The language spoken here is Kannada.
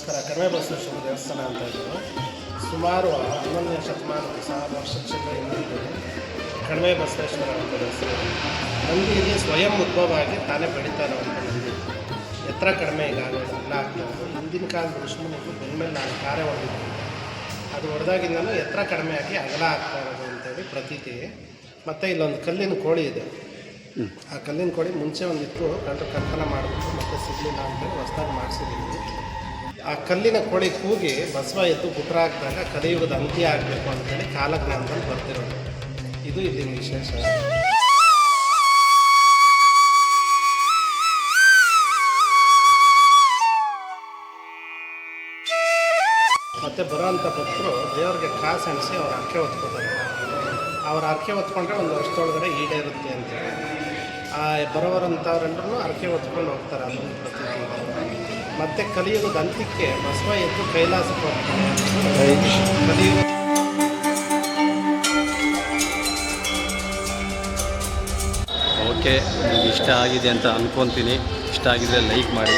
ನಮಸ್ಕಾರ. ಕಡಿಮೆ ಬಸವೇಶ್ವರ ದೇವಸ್ಥಾನ ಅಂತ ಇದ್ದು ಸುಮಾರು 11ನೇ ಶತಮಾನದ 1000 ವರ್ಷಗಳ ಹಿಂದೆ ಕಡಿಮೆ ಬಸವೇಶ್ವರ ಅಂತ ದೇವಸ್ಥಾನ. ನಂದಿ ಇಲ್ಲಿ ಸ್ವಯಂ ಉದ್ಭವ ಆಗಿ ತಾನೇ ಬೆಳೀತಾ ಇರೋವಂಥ ನಂದಿ. ಎತ್ತರ ಕಡಿಮೆ ಈಗಾಗಲೇ ಎಲ್ಲ ಆಗ್ತಾಯಿತ್ತು. ಹಿಂದಿನ ಕಾಲದ ಋಷಿಮುನಿಗಳು ಬೆನ್ಮೇಲೆ ನಾನು ಕಾರ್ಯ ಹೊಡೆದಿದ್ದೆ. ಅದು ಹೊಡೆದಾಗಿಂದಲೂ ಎತ್ತರ ಕಡಿಮೆ ಆಗಿ ಅಗಲ ಆಗ್ತಾ ಇರೋದು ಅಂತೇಳಿ ಪ್ರತೀತಿ. ಮತ್ತು ಇಲ್ಲೊಂದು ಕಲ್ಲಿನ ಕೋಳಿ ಇದೆ. ಆ ಕಲ್ಲಿನ ಕೋಳಿ ಮುಂಚೆ ಒಂದಿತ್ತು, ಕಲ್ಪನ ಮಾಡಿಬಿಟ್ಟು ಮತ್ತೆ ಸಿಗಲಿಲ್ಲ ಅಂತೇಳಿ ಹೊಸದಾಗಿ ಮಾಡಿಸಿದ್ದೀವಿ. ಆ ಕಲ್ಲಿನ ಕೋಳಿ ಕೂಗಿ ಬಸವ ಎದ್ದು ಗುಟ್ರ ಹಾಕಿದಾಗ ಕಲಿಯುಗದ ಅಂತ್ಯ ಆಗಬೇಕು ಅಂತೇಳಿ ಕಾಲಜ್ಞಾನದಲ್ಲಿ ಬರ್ತಿರೋದು. ಇದು ಇಲ್ಲಿನ ವಿಶೇಷ. ಮತ್ತು ಬರೋವಂಥ ಭಕ್ತರು ದೇವ್ರಿಗೆ ಕಾಸು ಎಣಿಸಿ ಅವ್ರ ಅರ್ಕೆ ಹೊತ್ಕೋತಾರೆ. ಅವ್ರ ಅರ್ಕೆ ಹೊತ್ಕೊಂಡ್ರೆ ಒಂದು ವರ್ಷದೊಳಗಡೆ ಈಡೇರುತ್ತೆ ಅಂತೇಳಿ ಬರೋವರಂಥವ್ರೆಲ್ಲರೂ ಅರ್ಕೆ ಹೊತ್ಕೊಂಡು ಹೋಗ್ತಾರೆ. ಅದೊಂದು ಪ್ರತೀತಿ. ಮತ್ತು ಕಲಿಯುಗದ ಅಂತ್ಯಕ್ಕೆ ಬಸವ ಎದ್ದು ಕೈಲಾಸಕ್ಕೆ ಹೋಗ್ತಾರೆ. ಕಲಿಯುಗ ಓಕೆ, ನಿಮ್ಗೆ ಇಷ್ಟ ಆಗಿದೆ ಅಂತ ಅಂದ್ಕೊತೀನಿ. ಇಷ್ಟ ಆಗಿದ್ರೆ ಲೈಕ್ ಮಾಡಿ.